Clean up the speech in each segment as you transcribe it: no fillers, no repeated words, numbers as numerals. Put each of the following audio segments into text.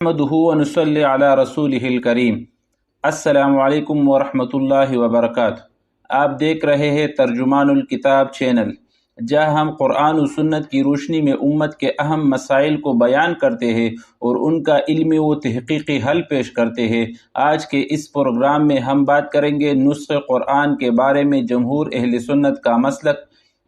نحمدہ ونصلی علی رسولہ الکریم۔ السلام علیکم ورحمۃ اللہ وبرکاتہ۔ آپ دیکھ رہے ہیں ترجمان الکتاب چینل، جہاں ہم قرآن و سنت کی روشنی میں امت کے اہم مسائل کو بیان کرتے ہیں اور ان کا علمی و تحقیقی حل پیش کرتے ہیں۔ آج کے اس پروگرام میں ہم بات کریں گے نسخ قرآن کے بارے میں، جمہور اہل سنت کا مسلک،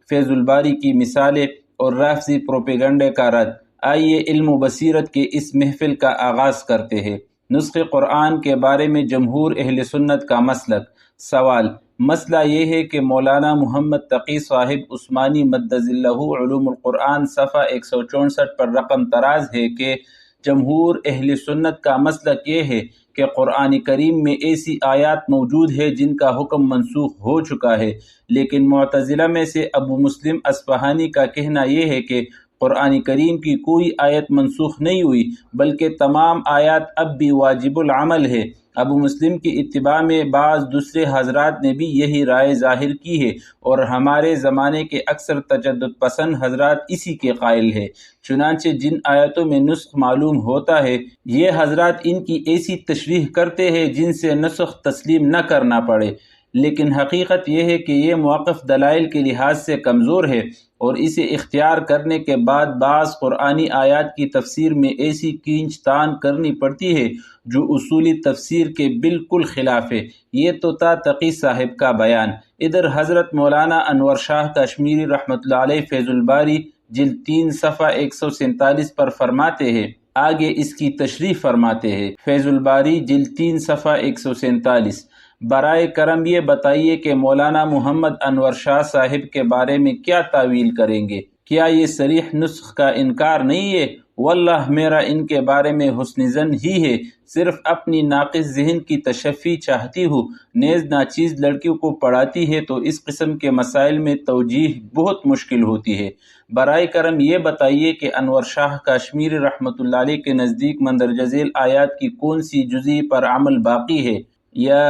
فیض الباری کی مثالیں اور رافضی پروپیگنڈے کا رد۔ آئیے علم و بصیرت کے اس محفل کا آغاز کرتے ہیں۔ نسخ قرآن کے بارے میں جمہور اہل سنت کا مسلک۔ سوال: مسئلہ یہ ہے کہ مولانا محمد تقی صاحب عثمانی مدظ اللہ علوم القرآن صفحہ 164 پر رقم طراز ہے کہ جمہور اہل سنت کا مسلک یہ ہے کہ قرآن کریم میں ایسی آیات موجود ہے جن کا حکم منسوخ ہو چکا ہے، لیکن معتزلہ میں سے ابو مسلم اصفہانی کا کہنا یہ ہے کہ قرآن کریم کی کوئی آیت منسوخ نہیں ہوئی، بلکہ تمام آیات اب بھی واجب العمل ہے۔ ابو مسلم کی اتباع میں بعض دوسرے حضرات نے بھی یہی رائے ظاہر کی ہے، اور ہمارے زمانے کے اکثر تجدد پسند حضرات اسی کے قائل ہیں۔ چنانچہ جن آیتوں میں نسخ معلوم ہوتا ہے، یہ حضرات ان کی ایسی تشریح کرتے ہیں جن سے نسخ تسلیم نہ کرنا پڑے، لیکن حقیقت یہ ہے کہ یہ موقف دلائل کے لحاظ سے کمزور ہے، اور اسے اختیار کرنے کے بعد بعض قرآنی آیات کی تفسیر میں ایسی کھینچ تان کرنی پڑتی ہے جو اصولی تفسیر کے بالکل خلاف ہے۔ یہ تو تھا تقی صاحب کا بیان۔ ادھر حضرت مولانا انور شاہ کشمیری رحمۃ اللہ علیہ فیض الباری جلد 3 صفحہ 147 پر فرماتے ہیں، آگے اس کی تشریح فرماتے ہیں۔ فیض الباری جلد 3 صفحہ 147: برائے کرم یہ بتائیے کہ مولانا محمد انور شاہ صاحب کے بارے میں کیا تاویل کریں گے؟ کیا یہ صریح نسخ کا انکار نہیں ہے؟ واللہ میرا ان کے بارے میں حسن ظن ہی ہے، صرف اپنی ناقص ذہن کی تشفی چاہتی ہوں۔ نیز ناچیز لڑکیوں کو پڑھاتی ہے تو اس قسم کے مسائل میں توجیہ بہت مشکل ہوتی ہے۔ برائے کرم یہ بتائیے کہ انور شاہ کشمیری رحمۃ اللہ علیہ کے نزدیک مندرجہ ذیل آیات کی کون سی جزئی پر عمل باقی ہے؟ یا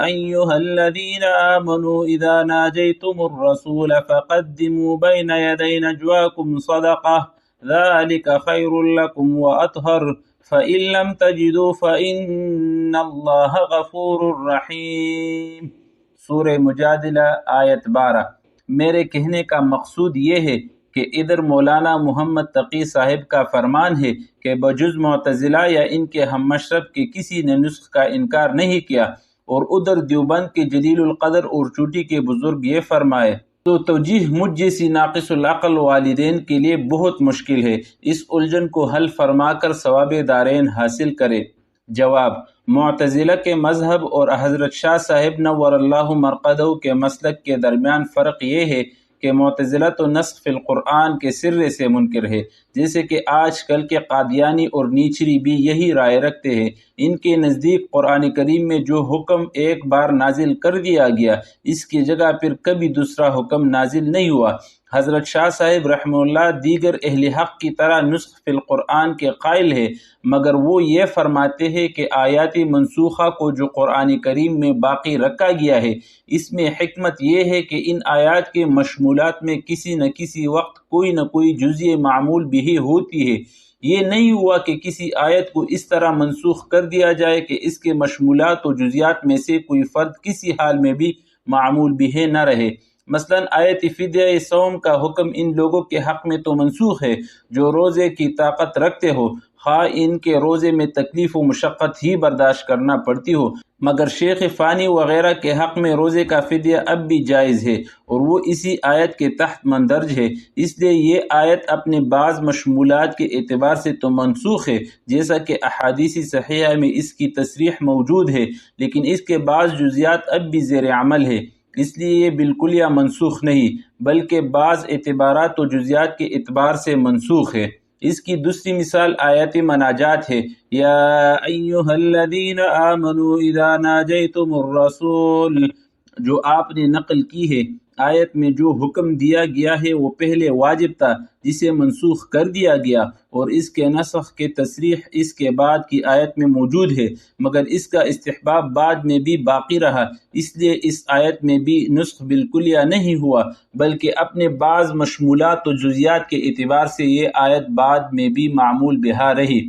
ایھا الذین آمنوا اذا ناجیتم الرسول فقدموا بین یدی نجواکم صدقہ ذلک خیر لکم واطہر فإن لم تجدوا فإن اللہ غفور رحیم۔ سورہ مجادلہ آیت 12۔ میرے کہنے کا مقصود یہ ہے کہ ادھر مولانا محمد تقی صاحب کا فرمان ہے کہ بجز معتزلہ یا ان کے ہم مشرب کے کسی نے نسخ کا انکار نہیں کیا، اور ادھر دیوبند کے جلیل القدر اور چوٹی کے بزرگ یہ فرمائے، تو توجیہ مجھ جیسی ناقص العقل والدین کے لیے بہت مشکل ہے۔ اس الجھن کو حل فرما کر ثواب دارین حاصل کرے۔ جواب: معتزلہ کے مذہب اور حضرت شاہ صاحب نور اللہ مرقدہ کے مسلک کے درمیان فرق یہ ہے کہ معتزلہ تو نسخ فی القرآن کے سرے سے منکر ہے، جیسے کہ آج کل کے قادیانی اور نیچری بھی یہی رائے رکھتے ہیں۔ ان کے نزدیک قرآن کریم میں جو حکم ایک بار نازل کر دیا گیا، اس کی جگہ پھر کبھی دوسرا حکم نازل نہیں ہوا۔ حضرت شاہ صاحب رحمہ اللہ دیگر اہل حق کی طرح نسخ فی القرآن کے قائل ہے، مگر وہ یہ فرماتے ہیں کہ آیات منسوخہ کو جو قرآن کریم میں باقی رکھا گیا ہے، اس میں حکمت یہ ہے کہ ان آیات کے مشمولات میں کسی نہ کسی وقت کوئی نہ کوئی جزء معمول بھی ہوتی ہے۔ یہ نہیں ہوا کہ کسی آیت کو اس طرح منسوخ کر دیا جائے کہ اس کے مشمولات و جزیات میں سے کوئی فرد کسی حال میں بھی معمول بھی نہ رہے۔ مثلا آیت فدیہ صوم کا حکم ان لوگوں کے حق میں تو منسوخ ہے جو روزے کی طاقت رکھتے ہو، خواہ ان کے روزے میں تکلیف و مشقت ہی برداشت کرنا پڑتی ہو، مگر شیخ فانی وغیرہ کے حق میں روزے کا فدیہ اب بھی جائز ہے، اور وہ اسی آیت کے تحت مندرج ہے۔ اس لیے یہ آیت اپنے بعض مشمولات کے اعتبار سے تو منسوخ ہے، جیسا کہ احادیث صحیحہ میں اس کی تصریح موجود ہے، لیکن اس کے بعض جزیات اب بھی زیر عمل ہے، اس لیے یہ بالکل یا منسوخ نہیں، بلکہ بعض اعتبارات و جزیات کے اعتبار سے منسوخ ہے۔ اس کی دوسری مثال آیت مناجات ہے، یا ایھا الذین آمنوا اذا ناجیتم الرسول، جو آپ نے نقل کی ہے۔ آیت میں جو حکم دیا گیا ہے وہ پہلے واجب تھا، جسے منسوخ کر دیا گیا، اور اس کے نسخ کے تصریح اس کے بعد کی آیت میں موجود ہے، مگر اس کا استحباب بعد میں بھی باقی رہا، اس لیے اس آیت میں بھی نسخ بالکلیہ نہیں ہوا، بلکہ اپنے بعض مشمولات و جزیات کے اعتبار سے یہ آیت بعد میں بھی معمول بہا رہی۔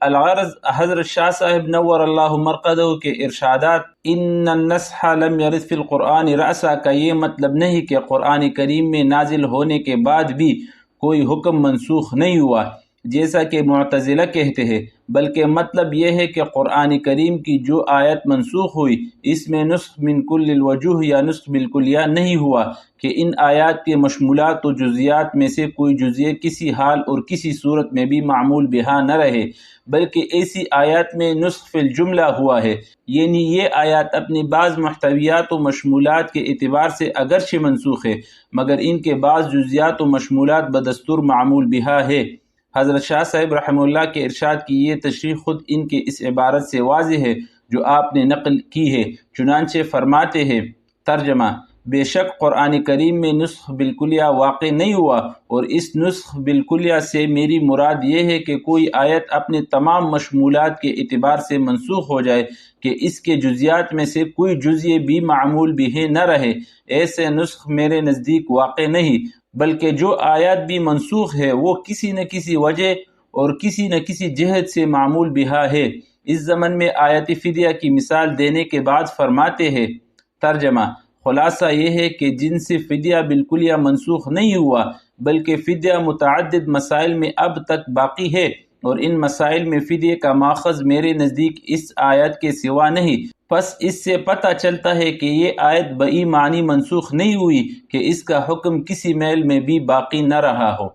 الغرض حضرت شاہ صاحب نور اللہ مرقدہ کے ارشادات ان النسخ لم یرد فی القرآن رأسا کا یہ مطلب نہیں کہ قرآن کریم میں نازل ہونے کے بعد بھی کوئی حکم منسوخ نہیں ہوا جیسا کہ معتزلہ کہتے ہیں، بلکہ مطلب یہ ہے کہ قرآن کریم کی جو آیت منسوخ ہوئی اس میں نسخ من کل الوجوہ یا نسخ بالکلیہ نہیں ہوا کہ ان آیات کے مشمولات و جزیات میں سے کوئی جزیہ کسی حال اور کسی صورت میں بھی معمول بہا نہ رہے، بلکہ ایسی آیات میں نسخ فی الجملہ ہوا ہے، یعنی یہ آیات اپنی بعض محتویات و مشمولات کے اعتبار سے اگرچہ منسوخ ہے مگر ان کے بعض جزیات و مشمولات بدستور معمول بہا ہے۔ حضرت شاہ صاحب رحمہ اللہ کے ارشاد کی یہ تشریح خود ان کے اس عبارت سے واضح ہے جو آپ نے نقل کی ہے، چنانچہ فرماتے ہیں ترجمہ: بے شک قرآن کریم میں نسخ بالکلیہ واقع نہیں ہوا، اور اس نسخ بالکلیہ سے میری مراد یہ ہے کہ کوئی آیت اپنے تمام مشمولات کے اعتبار سے منسوخ ہو جائے کہ اس کے جزیات میں سے کوئی جزیہ بھی معمول بھی نہ رہے، ایسے نسخ میرے نزدیک واقع نہیں، بلکہ جو آیات بھی منسوخ ہے وہ کسی نہ کسی وجہ اور کسی نہ کسی جہت سے معمول بہا ہے۔ اس ضمن میں آیت فدیہ کی مثال دینے کے بعد فرماتے ہیں ترجمہ: خلاصہ یہ ہے کہ جن سے فدیہ بالکلیہ منسوخ نہیں ہوا بلکہ فدیہ متعدد مسائل میں اب تک باقی ہے، اور ان مسائل میں فدیے کا ماخذ میرے نزدیک اس آیت کے سوا نہیں، پس اس سے پتہ چلتا ہے کہ یہ آیت بئی معنی منسوخ نہیں ہوئی کہ اس کا حکم کسی میل میں بھی باقی نہ رہا ہو۔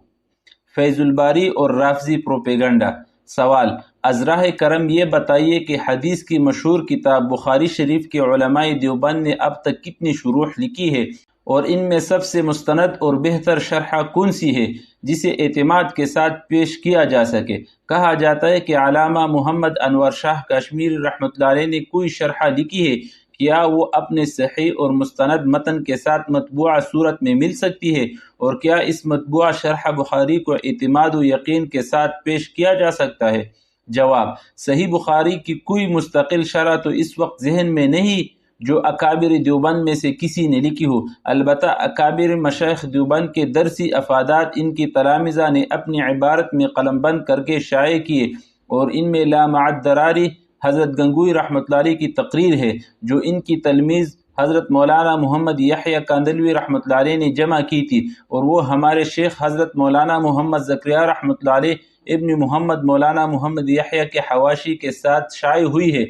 فیض الباری اور رافضی پروپیگنڈا۔ سوال: از راہ کرم یہ بتائیے کہ حدیث کی مشہور کتاب بخاری شریف کے علماء دیوبند نے اب تک کتنی شروح لکھی ہے، اور ان میں سب سے مستند اور بہتر شرح کون سی ہے جسے اعتماد کے ساتھ پیش کیا جا سکے؟ کہا جاتا ہے کہ علامہ محمد انور شاہ کشمیری رحمۃ اللہ علیہ نے کوئی شرح لکھی ہے، کیا وہ اپنے صحیح اور مستند متن کے ساتھ مطبوعہ صورت میں مل سکتی ہے، اور کیا اس مطبوعہ شرح بخاری کو اعتماد و یقین کے ساتھ پیش کیا جا سکتا ہے؟ جواب: صحیح بخاری کی کوئی مستقل شرح تو اس وقت ذہن میں نہیں جو اکابر دیوبند میں سے کسی نے لکھی ہو، البتہ اکابر مشائخ دیوبند کے درسی افادات ان کی تلامذہ نے اپنی عبارت میں قلم بند کر کے شائع کیے، اور ان میں لامع الدراری حضرت گنگوئی رحمۃ اللہ علیہ کی تقریر ہے جو ان کی تلمیذ حضرت مولانا محمد یحییٰ کاندھلوی رحمۃ اللہ علیہ نے جمع کی تھی، اور وہ ہمارے شیخ حضرت مولانا محمد زکریا رحمۃ اللہ علیہ ابن محمد مولانا محمد یحییٰ کے حواشی کے ساتھ شائع ہوئی ہے۔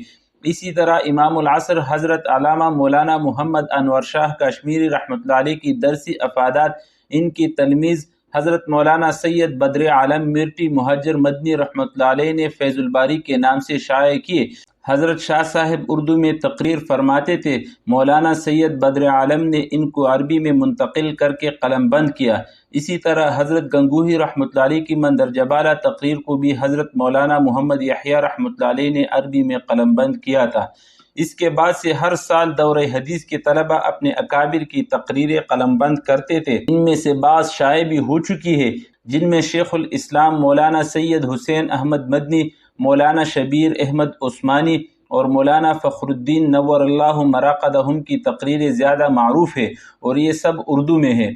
اسی طرح امام العصر حضرت علامہ مولانا محمد انور شاہ کشمیری رحمۃ اللہ علیہ کی درسی افادات ان کی تلمیذ حضرت مولانا سید بدر عالم مرٹی مہاجر مدنی رحمۃ اللہ علیہ نے فیض الباری کے نام سے شائع کیے۔ حضرت شاہ صاحب اردو میں تقریر فرماتے تھے، مولانا سید بدر عالم نے ان کو عربی میں منتقل کر کے قلم بند کیا۔ اسی طرح حضرت گنگوہی رحمۃ اللہ علیہ کی مندرجہ بالا تقریر کو بھی حضرت مولانا محمد یحییٰ رحمۃ اللہ علیہ نے عربی میں قلم بند کیا تھا۔ اس کے بعد سے ہر سال دورہ حدیث کے طلبہ اپنے اکابر کی تقریریں قلم بند کرتے تھے، ان میں سے بعض شائع بھی ہو چکی ہے، جن میں شیخ الاسلام مولانا سید حسین احمد مدنی، مولانا شبیر احمد عثمانی اور مولانا فخر الدین نور اللہ مراقدہم کی تقریریں زیادہ معروف ہے، اور یہ سب اردو میں ہے۔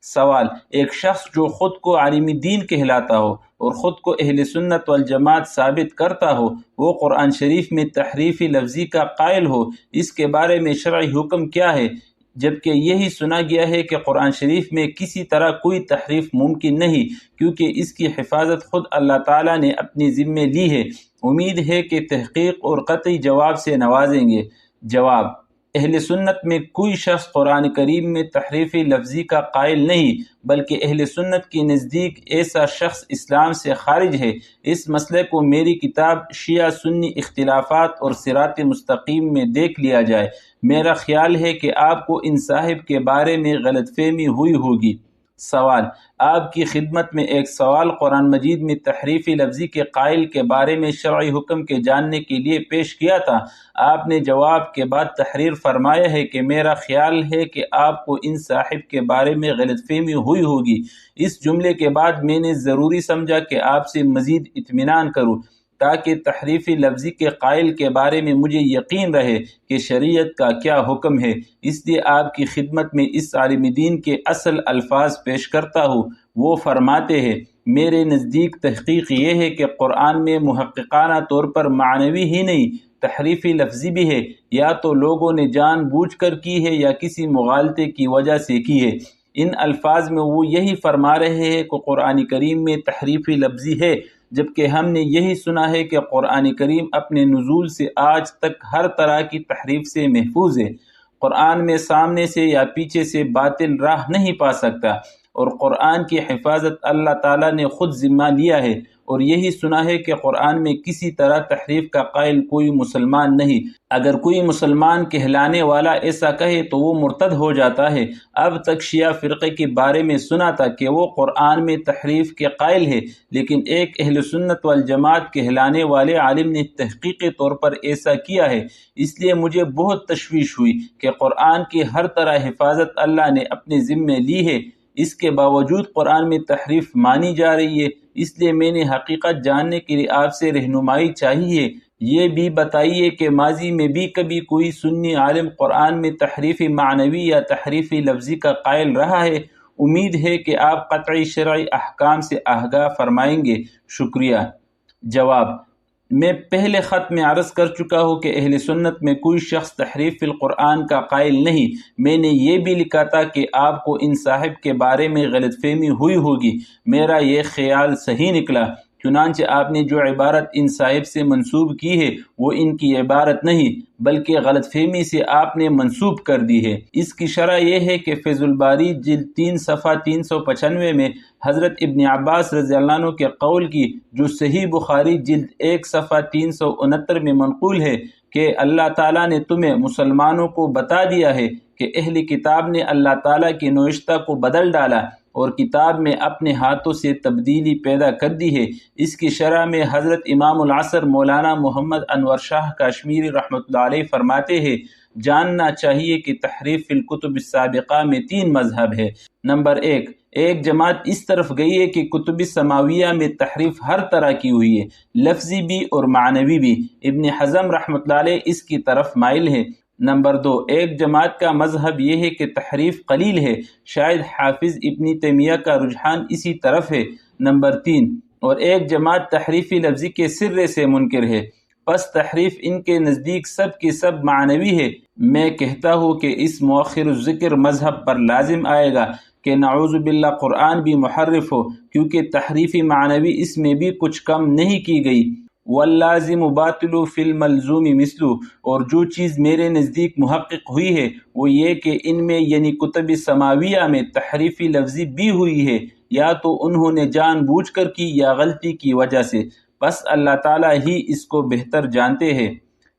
سوال: ایک شخص جو خود کو عالم دین کہلاتا ہو اور خود کو اہل سنت والجماعت ثابت کرتا ہو، وہ قرآن شریف میں تحریف لفظی کا قائل ہو، اس کے بارے میں شرعی حکم کیا ہے؟ جبکہ یہی سنا گیا ہے کہ قرآن شریف میں کسی طرح کوئی تحریف ممکن نہیں، کیونکہ اس کی حفاظت خود اللہ تعالیٰ نے اپنی ذمہ لی ہے۔ امید ہے کہ تحقیق اور قطعی جواب سے نوازیں گے۔ جواب: اہل سنت میں کوئی شخص قرآن کریم میں تحریف لفظی کا قائل نہیں، بلکہ اہل سنت کے نزدیک ایسا شخص اسلام سے خارج ہے۔ اس مسئلے کو میری کتاب شیعہ سنی اختلافات اور صراط مستقیم میں دیکھ لیا جائے۔ میرا خیال ہے کہ آپ کو ان صاحب کے بارے میں غلط فہمی ہوئی ہوگی۔ سوال: آپ کی خدمت میں ایک سوال قرآن مجید میں تحریف لفظی کے قائل کے بارے میں شرعی حکم کے جاننے کے لیے پیش کیا تھا۔ آپ نے جواب کے بعد تحریر فرمایا ہے کہ میرا خیال ہے کہ آپ کو ان صاحب کے بارے میں غلط فہمی ہوئی ہوگی۔ اس جملے کے بعد میں نے ضروری سمجھا کہ آپ سے مزید اطمینان کروں تاکہ تحریف لفظی کے قائل کے بارے میں مجھے یقین رہے کہ شریعت کا کیا حکم ہے، اس لیے آپ کی خدمت میں اس عالم دین کے اصل الفاظ پیش کرتا ہوں۔ وہ فرماتے ہیں: میرے نزدیک تحقیق یہ ہے کہ قرآن میں محققانہ طور پر معنوی ہی نہیں تحریفی لفظی بھی ہے، یا تو لوگوں نے جان بوجھ کر کی ہے یا کسی مغالطے کی وجہ سے کی ہے۔ ان الفاظ میں وہ یہی فرما رہے ہیں کہ قرآن کریم میں تحریفی لفظی ہے، جبکہ ہم نے یہی سنا ہے کہ قرآن کریم اپنے نزول سے آج تک ہر طرح کی تحریف سے محفوظ ہے۔ قرآن میں سامنے سے یا پیچھے سے باطل راہ نہیں پا سکتا، اور قرآن کی حفاظت اللہ تعالیٰ نے خود ذمہ لیا ہے، اور یہی سنا ہے کہ قرآن میں کسی طرح تحریف کا قائل کوئی مسلمان نہیں۔ اگر کوئی مسلمان کہلانے والا ایسا کہے تو وہ مرتد ہو جاتا ہے۔ اب تک شیعہ فرقے کے بارے میں سنا تھا کہ وہ قرآن میں تحریف کے قائل ہے، لیکن ایک اہل سنت والجماعت کہلانے والے عالم نے تحقیقی طور پر ایسا کیا ہے۔ اس لیے مجھے بہت تشویش ہوئی کہ قرآن کی ہر طرح حفاظت اللہ نے اپنے ذمے لی ہے، اس کے باوجود قرآن میں تحریف مانی جا رہی ہے۔ اس لیے میں نے حقیقت جاننے کے لیے آپ سے رہنمائی چاہیے۔ یہ بھی بتائیے کہ ماضی میں بھی کبھی کوئی سنی عالم قرآن میں تحریف معنوی یا تحریف لفظی کا قائل رہا ہے؟ امید ہے کہ آپ قطعی شرعی احکام سے آگاہ فرمائیں گے۔ شکریہ۔ جواب: میں پہلے خط میں عرض کر چکا ہوں کہ اہل سنت میں کوئی شخص تحریف فی القرآن کا قائل نہیں۔ میں نے یہ بھی لکھا تھا کہ آپ کو ان صاحب کے بارے میں غلط فہمی ہوئی ہوگی، میرا یہ خیال صحیح نکلا۔ چنانچہ آپ نے جو عبارت ان صاحب سے منسوب کی ہے وہ ان کی عبارت نہیں بلکہ غلط فہمی سے آپ نے منسوب کر دی ہے۔ اس کی شرح یہ ہے کہ فیض الباری جلد 3 صفحہ 395 میں حضرت ابن عباس رضی اللہ عنہ کے قول کی، جو صحیح بخاری جلد 1 صفحہ 369 میں منقول ہے کہ اللہ تعالیٰ نے تمہیں مسلمانوں کو بتا دیا ہے کہ اہل کتاب نے اللہ تعالیٰ کی نوشتہ کو بدل ڈالا اور کتاب میں اپنے ہاتھوں سے تبدیلی پیدا کر دی ہے۔ اس کی شرح میں حضرت امام العصر مولانا محمد انور شاہ کاشمیری رحمۃ اللہ علیہ فرماتے ہیں، جاننا چاہیے کہ تحریف فی الکتب السابقہ میں 3 مذہب ہے۔ نمبر 1، ایک جماعت اس طرف گئی ہے کہ کتب سماویہ میں تحریف ہر طرح کی ہوئی ہے، لفظی بھی اور معنوی بھی۔ ابن حزم رحمۃ اللہ علیہ اس کی طرف مائل ہے۔ نمبر 2، ایک جماعت کا مذہب یہ ہے کہ تحریف قلیل ہے، شاید حافظ ابن تیمیہ کا رجحان اسی طرف ہے۔ نمبر 3، اور ایک جماعت تحریفی لفظی کے سرے سے منکر ہے، پس تحریف ان کے نزدیک سب کی سب معنوی ہے۔ میں کہتا ہوں کہ اس مؤخر الذکر مذہب پر لازم آئے گا کہ نعوذ باللہ قرآن بھی محرف ہو، کیونکہ تحریفی معنوی اس میں بھی کچھ کم نہیں کی گئی۔ واللازم باطل فی الملزوم مثلو، اور جو چیز میرے نزدیک محقق ہوئی ہے وہ یہ کہ ان میں یعنی کتب سماویہ میں تحریفی لفظی بھی ہوئی ہے، یا تو انہوں نے جان بوجھ کر کی یا غلطی کی وجہ سے، بس اللہ تعالیٰ ہی اس کو بہتر جانتے ہیں۔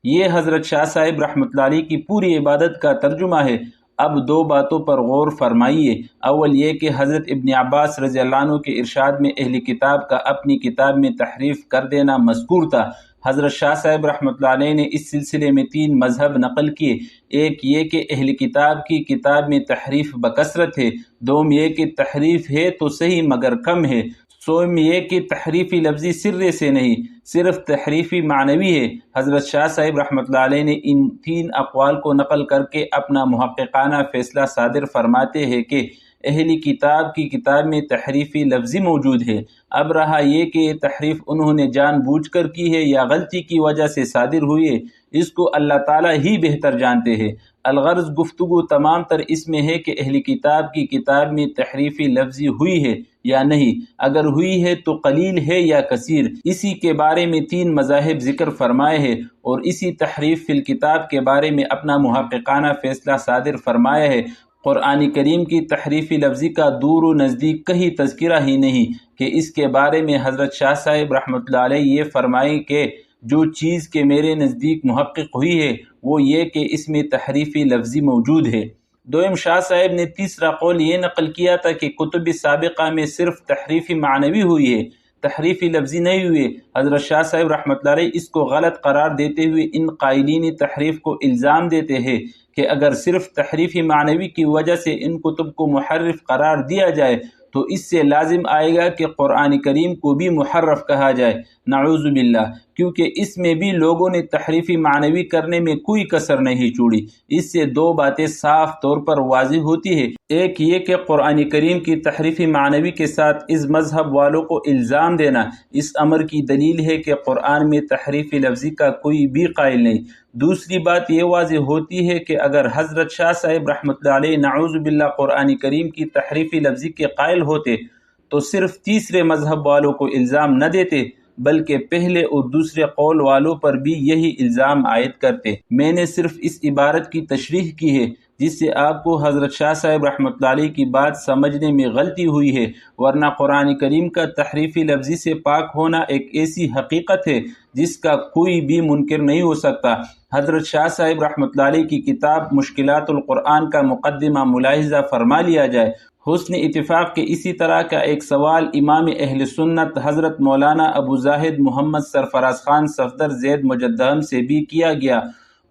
یہ حضرت شاہ صاحب رحمۃ اللہ علیہ کی پوری عبادت کا ترجمہ ہے۔ اب 2 باتوں پر غور فرمائیے۔ اول یہ کہ حضرت ابن عباس رضی اللہ عنہ کے ارشاد میں اہل کتاب کا اپنی کتاب میں تحریف کر دینا مذکور تھا۔ حضرت شاہ صاحب رحمۃ اللہ علیہ نے اس سلسلے میں 3 مذہب نقل کیے۔ ایک یہ کہ اہل کتاب کی کتاب میں تحریف بکثرت ہے، دوم یہ کہ تحریف ہے تو صحیح مگر کم ہے، سوم یہ کہ تحریفی لفظی سرے سے نہیں، صرف تحریفی معنوی ہے۔ حضرت شاہ صاحب رحمۃ اللہ علیہ نے ان 3 اقوال کو نقل کر کے اپنا محققانہ فیصلہ صادر فرماتے ہیں کہ اہل کتاب کی کتاب میں تحریفی لفظی موجود ہے۔ اب رہا یہ کہ یہ تحریف انہوں نے جان بوجھ کر کی ہے یا غلطی کی وجہ سے صادر ہوئی ہے، اس کو اللہ تعالیٰ ہی بہتر جانتے ہیں۔ الغرض گفتگو تمام تر اس میں ہے کہ اہل کتاب کی کتاب میں تحریفی لفظی ہوئی ہے یا نہیں، اگر ہوئی ہے تو قلیل ہے یا کثیر۔ اسی کے بارے میں 3 مذاہب ذکر فرمائے ہیں، اور اسی تحریف فی الکتاب کے بارے میں اپنا محققانہ فیصلہ صادر فرمایا ہے۔ قرآن کریم کی تحریفی لفظی کا دور و نزدیک کہیں تذکرہ ہی نہیں کہ اس کے بارے میں حضرت شاہ صاحب رحمۃ اللہ علیہ یہ فرمائیں کہ جو چیز کے میرے نزدیک محقق ہوئی ہے وہ یہ کہ اس میں تحریفی لفظی موجود ہے۔ دوم شاہ صاحب نے تیسرا قول یہ نقل کیا تھا کہ کتب سابقہ میں صرف تحریفی معنوی ہوئی ہے، تحریفی لفظی نہیں ہوئے۔ حضرت شاہ صاحب رحمۃ اللہ علیہ اس کو غلط قرار دیتے ہوئے ان قائلین تحریف کو الزام دیتے ہیں کہ اگر صرف تحریفی معنوی کی وجہ سے ان کتب کو محرف قرار دیا جائے تو اس سے لازم آئے گا کہ قرآن کریم کو بھی محرف کہا جائے، نعوذ باللہ۔ کیونکہ اس میں بھی لوگوں نے تحریف معنوی کرنے میں کوئی کسر نہیں چھوڑی۔ اس سے دو باتیں صاف طور پر واضح ہوتی ہے۔ ایک یہ کہ قرآن کریم کی تحریف معنوی کے ساتھ اس مذہب والوں کو الزام دینا اس امر کی دلیل ہے کہ قرآن میں تحریف لفظی کا کوئی بھی قائل نہیں۔ دوسری بات یہ واضح ہوتی ہے کہ اگر حضرت شاہ صاحب رحمۃ اللہ علیہ نعوذ باللہ قرآن کریم کی تحریف لفظی کے قائل ہوتے تو صرف تیسرے مذہب والوں کو الزام نہ دیتے بلکہ پہلے اور دوسرے قول والوں پر بھی یہی الزام عائد کرتے۔ میں نے صرف اس عبارت کی تشریح کی ہے جس سے آپ کو حضرت شاہ صاحب رحمۃ اللہ علیہ کی بات سمجھنے میں غلطی ہوئی ہے، ورنہ قرآن کریم کا تحریفی لفظی سے پاک ہونا ایک ایسی حقیقت ہے جس کا کوئی بھی منکر نہیں ہو سکتا۔ حضرت شاہ صاحب رحمۃ اللہ علیہ کی کتاب مشکلات القرآن کا مقدمہ ملاحظہ فرما لیا جائے۔ حسن اتفاق کے اسی طرح کا ایک سوال امام اہل سنت حضرت مولانا ابو زاہد محمد سرفراز خان صفدر زید مجدہم سے بھی کیا گیا۔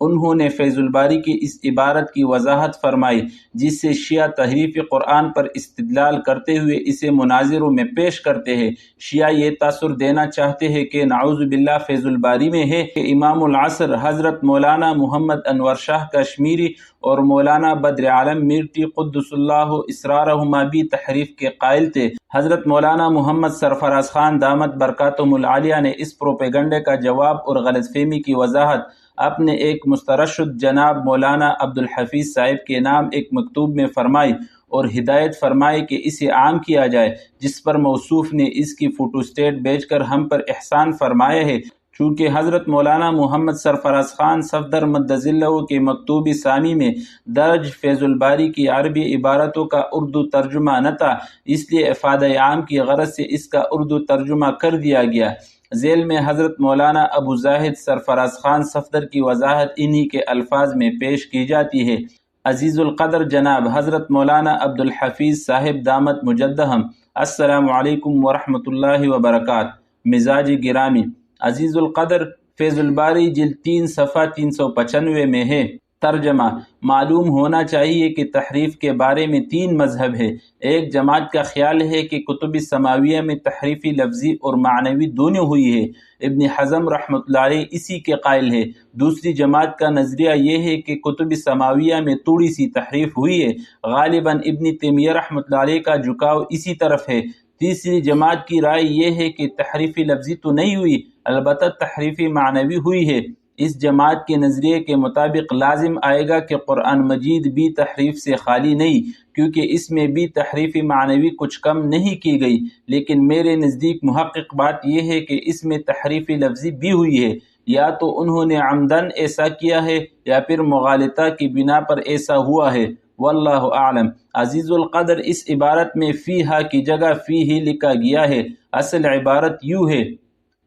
انہوں نے فیض الباری کی اس عبارت کی وضاحت فرمائی جس سے شیعہ تحریف قرآن پر استدلال کرتے ہوئے اسے مناظروں میں پیش کرتے ہیں۔ شیعہ یہ تاثر دینا چاہتے ہیں کہ نعوذ باللہ فیض الباری میں ہے کہ امام العصر حضرت مولانا محمد انور شاہ کشمیری اور مولانا بدر عالم میرٹی قدس اللہ اسرارہما بھی تحریف کے قائل تھے۔ حضرت مولانا محمد سرفراز خان دامت برکاتہم العالیہ نے اس پروپیگنڈے کا جواب اور غلط فہمی کی وضاحت اپنے ایک مسترشد جناب مولانا عبدالحفیظ صاحب کے نام ایک مکتوب میں فرمائی اور ہدایت فرمائی کہ اسے عام کیا جائے، جس پر موصوف نے اس کی فوٹو اسٹیٹ بھیج کر ہم پر احسان فرمایا ہے۔ چونکہ حضرت مولانا محمد سرفراز خان صفدر مدظلہ کے مکتوب ثانی میں درج فیض الباری کی عربی عبارتوں کا اردو ترجمہ نہ تھا، اس لیے افادہ عام کی غرض سے اس کا اردو ترجمہ کر دیا گیا۔ ذیل میں حضرت مولانا ابو زاہد سرفراز خان صفدر کی وضاحت انہی کے الفاظ میں پیش کی جاتی ہے۔ عزیز القدر جناب حضرت مولانا عبدالحفیظ صاحب دامت مجدہم، السلام علیکم ورحمۃ اللہ وبرکاتہ۔ مزاج گرامی، عزیز القدر فیض الباری جلد 3 صفحہ 395 میں ہے۔ ترجمہ: معلوم ہونا چاہیے کہ تحریف کے بارے میں 3 مذہب ہے۔ ایک جماعت کا خیال ہے کہ کتب سماویہ میں تحریفی لفظی اور معنوی دونوں ہوئی ہے، ابن حزم رحمۃ اللہ علیہ اسی کے قائل ہے۔ دوسری جماعت کا نظریہ یہ ہے کہ کتب سماویہ میں تھوڑی سی تحریف ہوئی ہے، غالباً ابن تیمیہ رحمۃ اللہ علیہ کا جھکاؤ اسی طرف ہے۔ تیسری جماعت کی رائے یہ ہے کہ تحریفی لفظی تو نہیں ہوئی، البتہ تحریفی معنوی ہوئی ہے۔ اس جماعت کے نظریے کے مطابق لازم آئے گا کہ قرآن مجید بھی تحریف سے خالی نہیں، کیونکہ اس میں بھی تحریفی معنوی کچھ کم نہیں کی گئی، لیکن میرے نزدیک محقق بات یہ ہے کہ اس میں تحریفی لفظی بھی ہوئی ہے، یا تو انہوں نے عمدن ایسا کیا ہے یا پھر مغالطہ کی بنا پر ایسا ہوا ہے، واللہ اعلم۔ عزیز القدر اس عبارت میں فیہا کی جگہ فیہ لکھا گیا ہے، اصل عبارت یوں ہے۔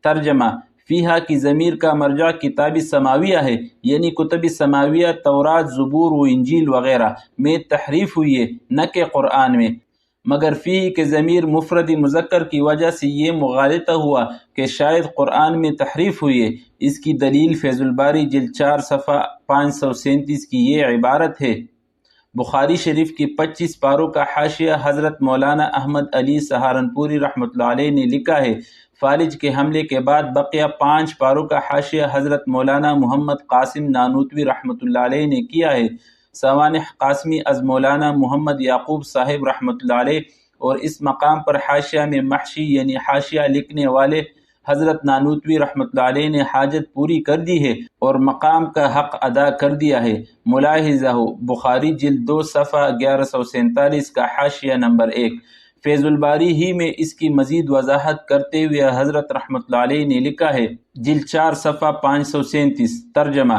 ترجمہ: فیہا کی ضمیر کا مرجع کتاب سماویہ ہے، یعنی کتب سماویہ تورات، زبور و انجیل وغیرہ میں تحریف ہوئی ہے، نہ کہ قرآن میں۔ مگر فیہ کے ضمیر مفرد مذکر کی وجہ سے یہ مغالطہ ہوا کہ شاید قرآن میں تحریف ہوئی ہے۔ اس کی دلیل فیض الباری جلد 4 صفحہ 537 کی یہ عبارت ہے۔ بخاری شریف کی 25 پاروں کا حاشیہ حضرت مولانا احمد علی سہارنپوری رحمۃ اللہ علیہ نے لکھا ہے۔ فالج کے حملے کے بعد بقیہ 5 پاروں کا حاشیہ حضرت مولانا محمد قاسم نانوتوی رحمۃ اللہ علیہ نے کیا ہے۔ سوانح قاسمی از مولانا محمد یعقوب صاحب رحمۃ اللہ علیہ، اور اس مقام پر حاشیہ میں محشی یعنی حاشیہ لکھنے والے حضرت نانوتوی رحمۃ اللہ علیہ نے حاجت پوری کر دی ہے اور مقام کا حق ادا کر دیا ہے۔ ملاحظہ ہو بخاری جلد 2 صفحہ 1147 کا حاشیہ نمبر 1۔ فیض الباری ہی میں اس کی مزید وضاحت کرتے ہوئے حضرت رحمۃ اللہ علیہ نے لکھا ہے، جلد 4 صفحہ 537۔ ترجمہ: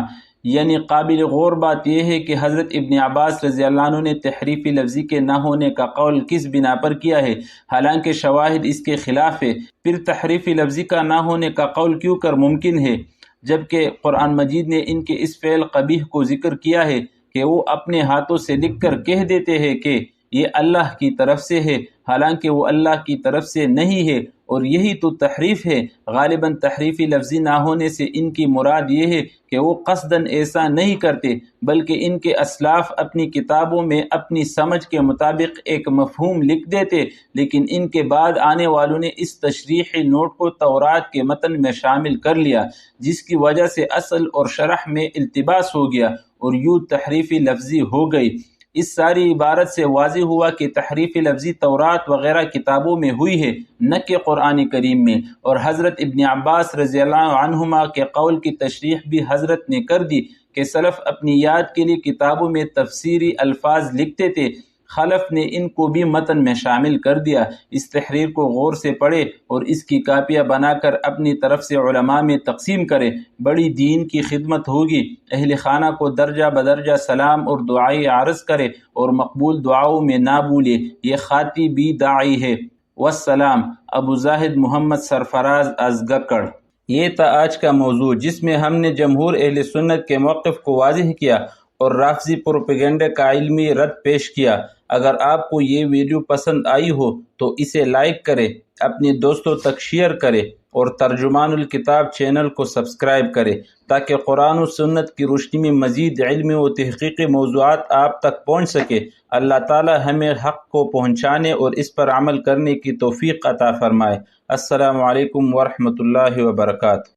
یعنی قابل غور بات یہ ہے کہ حضرت ابن عباس رضی اللہ عنہ نے تحریفی لفظی کے نہ ہونے کا قول کس بنا پر کیا ہے، حالانکہ شواہد اس کے خلاف ہے۔ پھر تحریفی لفظی کا نہ ہونے کا قول کیوں کر ممکن ہے، جبکہ قرآن مجید نے ان کے اس فعل قبیح کو ذکر کیا ہے کہ وہ اپنے ہاتھوں سے لکھ کر کہہ دیتے ہیں کہ یہ اللہ کی طرف سے ہے، حالانکہ وہ اللہ کی طرف سے نہیں ہے، اور یہی تو تحریف ہے۔ غالباً تحریفی لفظی نہ ہونے سے ان کی مراد یہ ہے کہ وہ قصداً ایسا نہیں کرتے، بلکہ ان کے اسلاف اپنی کتابوں میں اپنی سمجھ کے مطابق ایک مفہوم لکھ دیتے، لیکن ان کے بعد آنے والوں نے اس تشریحی نوٹ کو تورات کے متن میں شامل کر لیا، جس کی وجہ سے اصل اور شرح میں التباس ہو گیا اور یوں تحریفی لفظی ہو گئی۔ اس ساری عبارت سے واضح ہوا کہ تحریف لفظی تورات وغیرہ کتابوں میں ہوئی ہے، نہ کہ قرآن کریم میں، اور حضرت ابن عباس رضی اللہ عنہما کے قول کی تشریح بھی حضرت نے کر دی کہ سلف اپنی یاد کے لیے کتابوں میں تفسیری الفاظ لکھتے تھے، خلف نے ان کو بھی متن میں شامل کر دیا۔ اس تحریر کو غور سے پڑھے اور اس کی کاپیاں بنا کر اپنی طرف سے علماء میں تقسیم کرے، بڑی دین کی خدمت ہوگی۔ اہل خانہ کو درجہ بدرجہ سلام اور دعائی عرض کرے اور مقبول دعاؤں میں نہ بھولے، یہ خاطبی داعی ہے۔ والسلام، ابو زاہد محمد سرفراز از گکڑ۔ یہ تھا آج کا موضوع، جس میں ہم نے جمہور اہل سنت کے موقف کو واضح کیا اور رافضی پروپیگنڈا کا علمی رد پیش کیا۔ اگر آپ کو یہ ویڈیو پسند آئی ہو تو اسے لائک کرے، اپنے دوستوں تک شیئر کرے اور ترجمان الکتاب چینل کو سبسکرائب کرے تاکہ قرآن و سنت کی روشنی میں مزید علمی و تحقیقی موضوعات آپ تک پہنچ سکے۔ اللہ تعالی ہمیں حق کو پہنچانے اور اس پر عمل کرنے کی توفیق عطا فرمائے۔ السلام علیکم ورحمۃ اللہ وبرکاتہ۔